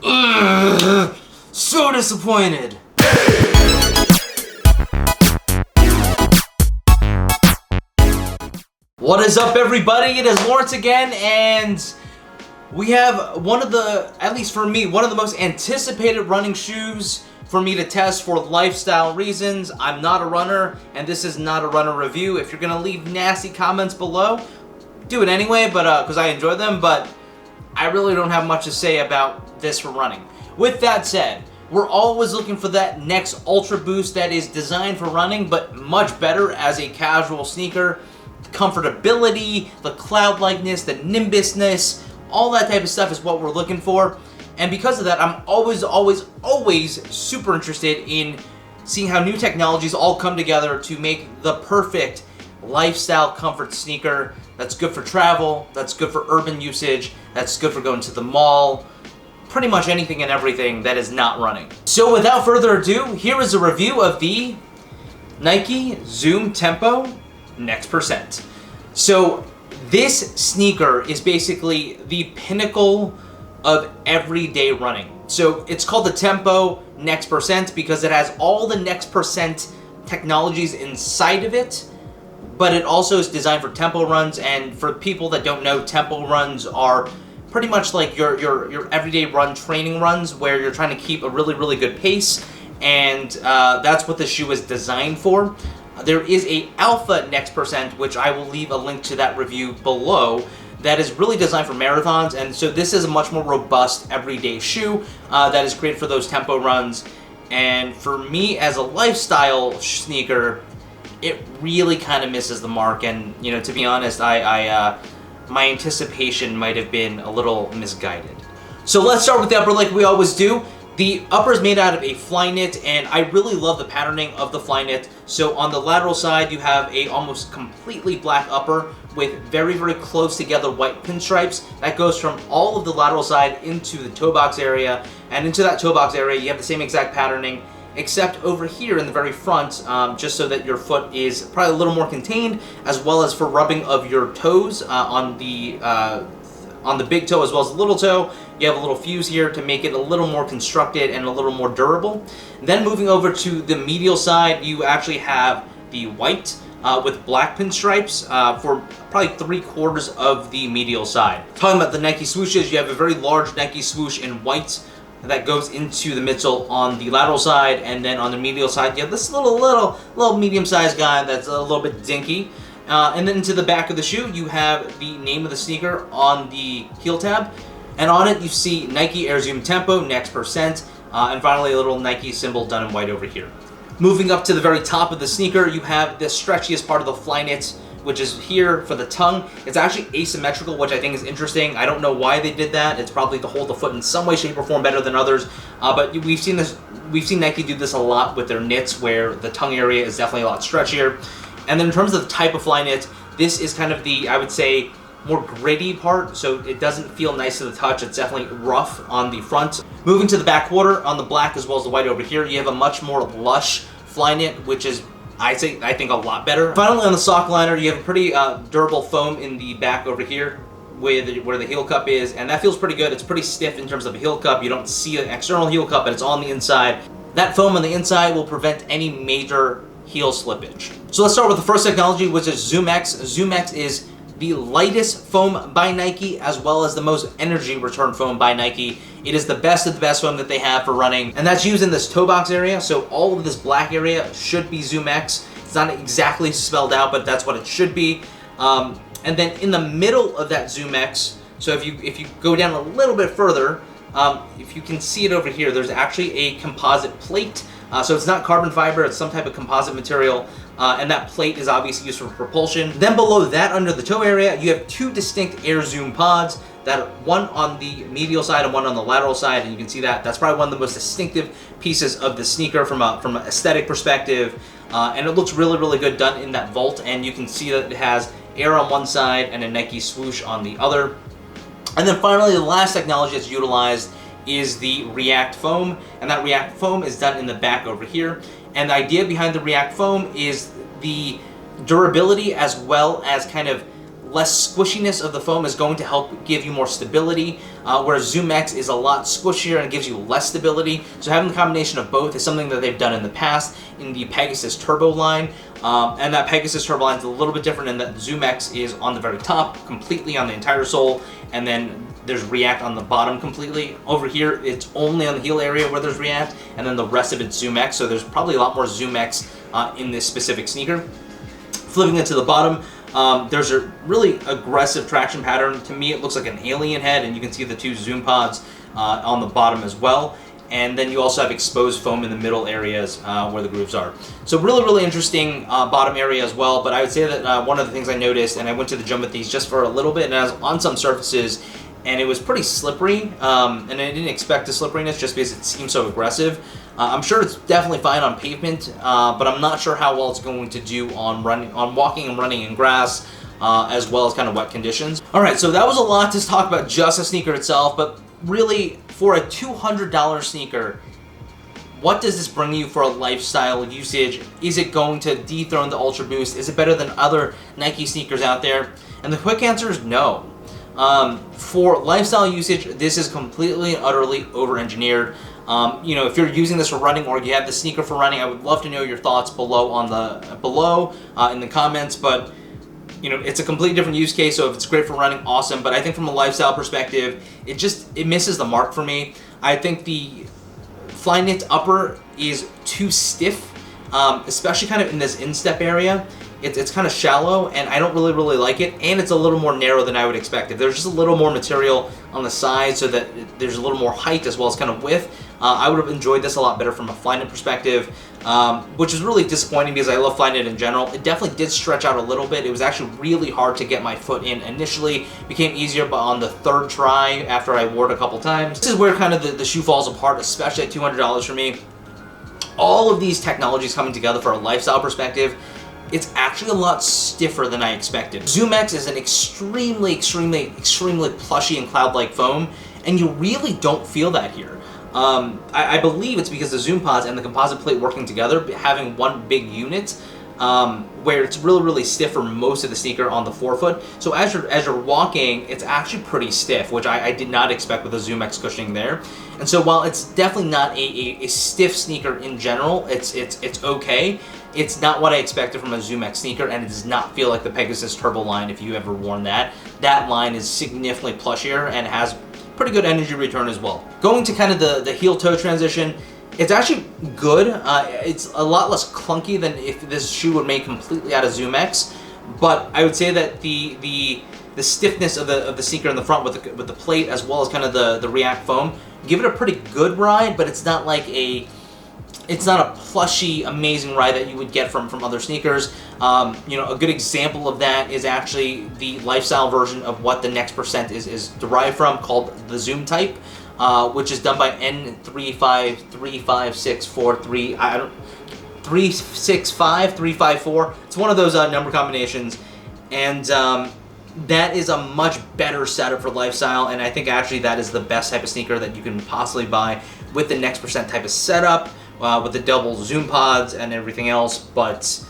Ugh, so disappointed. What is up, everybody? It is Lawrence again, and we have one of the, at least for me, one of the most anticipated running shoes for me to test for lifestyle reasons. I'm not a runner, and this is not a runner review. If you're gonna leave nasty comments below, do it anyway, but because I enjoy them, but I really don't have much to say about this for running. With that said, we're always looking for that next Ultra Boost that is designed for running, but much better as a casual sneaker. Comfortability, the cloud-likeness, the nimbusness, all that type of stuff is what we're looking for. And because of that, I'm always super interested in seeing how new technologies all come together to make the perfect lifestyle comfort sneaker that's good for travel, that's good for urban usage, that's good for going to the mall, pretty much anything and everything that is not running. So without further ado, here is a review of the Nike Zoom Tempo Next Percent. So this sneaker is basically the pinnacle of everyday running. So it's called the Tempo Next Percent because it has all the Next Percent technologies inside of it, but it also is designed for tempo runs. And for people that don't know, tempo runs are pretty much like your everyday run training runs where you're trying to keep a really good pace, and that's what the shoe is designed for. There is a Alpha Next Percent, which I will leave a link to that review below, that is really designed for marathons, and so this is a much more robust everyday shoe that is great for those tempo runs. And for me as a lifestyle sneaker, it really kind of misses the mark, and you know, to be honest, my anticipation might have been a little misguided. So let's start with the upper like we always do. The upper is made out of a fly knit, and I really love the patterning of the fly knit. So on the lateral side, you have a almost completely black upper with very close together white pinstripes. That goes from all of the lateral side into the toe box area, and into that toe box area, you have the same exact patterning, except over here in the very front, just so that your foot is probably a little more contained, as well as for rubbing of your toes on the big toe as well as the little toe. You have a little fuse here to make it a little more constructed and a little more durable. Then moving over to the medial side, you actually have the white with black pinstripes for probably 3/4 of the medial side. Talking about the Nike swooshes, you have a very large Nike swoosh in white that goes into the midsole on the lateral side, and then on the medial side, you have this little medium-sized guy that's a little bit dinky. And then to the back of the shoe, you have the name of the sneaker on the heel tab, and on it you see Nike Air Zoom Tempo Next Percent, and finally a little Nike symbol done in white over here. Moving up to the very top of the sneaker, you have the stretchiest part of the fly knit, which is here for the tongue. It's actually asymmetrical, which I think is interesting. I don't know why they did that. It's probably to hold the foot in some way, shape, or form better than others. But we've seen Nike do this a lot with their knits, where the tongue area is definitely a lot stretchier. And then in terms of the type of fly knit, this is kind of the, I would say, more gritty part, so it doesn't feel nice to the touch. It's definitely rough on the front. Moving to the back quarter, on the black as well as the white over here, you have a much more lush fly knit, which is, I think a lot better. Finally, on the sock liner, you have a pretty durable foam in the back over here where the heel cup is, and that feels pretty good. It's pretty stiff in terms of a heel cup. You don't see an external heel cup, but it's on the inside. That foam on the inside will prevent any major heel slippage. So let's start with the first technology, which is ZoomX. ZoomX is the lightest foam by Nike, as well as the most energy return foam by Nike. It is the best of the best foam that they have for running, and that's used in this toe box area. So all of this black area should be ZoomX. It's not exactly spelled out, but that's what it should be. And then in the middle of that ZoomX, so if you go down a little bit further, if you can see it over here, there's actually a composite plate. So it's not carbon fiber, it's some type of composite material, and that plate is obviously used for propulsion. Then below that, under the toe area, you have two distinct Air Zoom pods, that one on the medial side and one on the lateral side, and you can see that's probably one of the most distinctive pieces of the sneaker from an aesthetic perspective, and it looks really good done in that vault, and you can see that it has air on one side and a Nike swoosh on the other. And then finally, the last technology that's utilized is the React foam, and that React foam is done in the back over here. And the idea behind the React foam is the durability as well as kind of less squishiness of the foam is going to help give you more stability, whereas Zoom X is a lot squishier and gives you less stability. So having the combination of both is something that they've done in the past in the Pegasus Turbo line. And that Pegasus Turbo line is a little bit different in that Zoom X is on the very top, completely on the entire sole, and then there's React on the bottom completely. Over here, it's only on the heel area where there's React, and then the rest of it's Zoom X, so there's probably a lot more Zoom X in this specific sneaker. Flipping it to the bottom, there's a really aggressive traction pattern. To me, it looks like an alien head, and you can see the two Zoom pods on the bottom as well. And then you also have exposed foam in the middle areas where the grooves are. So really interesting bottom area as well. But I would say that one of the things I noticed, and I went to the gym with these just for a little bit, and I was on some surfaces, and it was pretty slippery, and I didn't expect the slipperiness just because it seemed so aggressive. I'm sure it's definitely fine on pavement, but I'm not sure how well it's going to do on walking and running in grass, as well as kind of wet conditions. All right, so that was a lot to talk about just the sneaker itself, but really, for a $200 sneaker, what does this bring you for a lifestyle usage? Is it going to dethrone the Ultra Boost? Is it better than other Nike sneakers out there? And the quick answer is no. For lifestyle usage, this is completely and utterly over-engineered. You know, if you're using this for running or you have the sneaker for running, I would love to know your thoughts below in the comments. But you know, it's a completely different use case, so if it's great for running, awesome. But I think from a lifestyle perspective, it misses the mark for me. I think the Flyknit upper is too stiff, especially kind of in this instep area. It's kind of shallow, and I don't really like it, and it's a little more narrow than I would expect. If there's just a little more material on the side so that there's a little more height as well as kind of width, I would have enjoyed this a lot better from a Flyknit perspective, which is really disappointing because I love Flyknit in general. It definitely did stretch out a little bit. It was actually really hard to get my foot in initially. Became easier, but on the third try after I wore it a couple times. This is where kind of the shoe falls apart, especially at $200 for me. All of these technologies coming together for a lifestyle perspective, it's actually a lot stiffer than I expected. Zoom X is an extremely plushy and cloud-like foam, and you really don't feel that here. I believe it's because the Zoom pods and the composite plate working together, having one big unit, where it's really stiff for most of the sneaker on the forefoot. So as you're walking, it's actually pretty stiff, which I did not expect with the Zoom X cushioning there. And so while it's definitely not a stiff sneaker in general, it's okay. It's not what I expected from a Zoom X sneaker, and it does not feel like the Pegasus Turbo line if you ever worn that. That line is significantly plushier and has pretty good energy return as well. Going to kind of the heel-toe transition, it's actually good. It's a lot less clunky than if this shoe were made completely out of Zoom X, but I would say that the stiffness of the sneaker in the front with the plate as well as kind of the React foam give it a pretty good ride, but it's not like it's not a plushy, amazing ride that you would get from other sneakers. You know, a good example of that is actually the lifestyle version of what the Next Percent is derived from, called the Zoom Type, which is done by N3535643. I don't 365354. It's one of those number combinations, and that is a much better setup for lifestyle, and I think actually that is the best type of sneaker that you can possibly buy with the Next Percent type of setup. With the double Zoom pods and everything else, but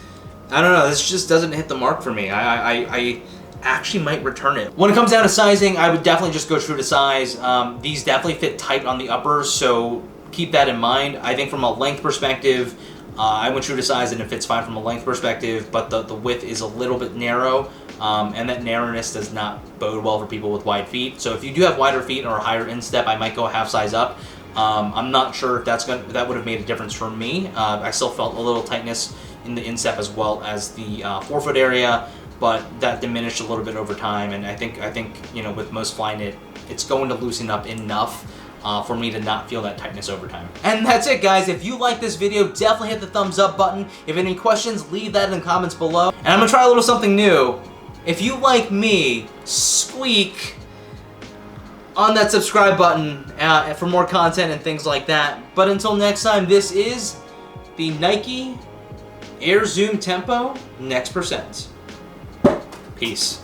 I don't know, this just doesn't hit the mark for me. I actually might return it. When it comes down to sizing, I would definitely just go true to size. These definitely fit tight on the uppers, so keep that in mind. I think from a length perspective, I went true to size and it fits fine from a length perspective, but the width is a little bit narrow, and that narrowness does not bode well for people with wide feet. So if you do have wider feet or a higher instep, I might go a half size up. I'm not sure if that would have made a difference for me. I still felt a little tightness in the instep as well as the forefoot area, but that diminished a little bit over time. And I think you know, with most Flyknit, it's going to loosen up enough for me to not feel that tightness over time. And that's it, guys. If you like this video, definitely hit the thumbs up button. If you have any questions, leave that in the comments below. And I'm gonna try a little something new. If you like me, squeak on that subscribe button for more content and things like that. But until next time, this is the Nike Air Zoom Tempo Next Percent. Peace.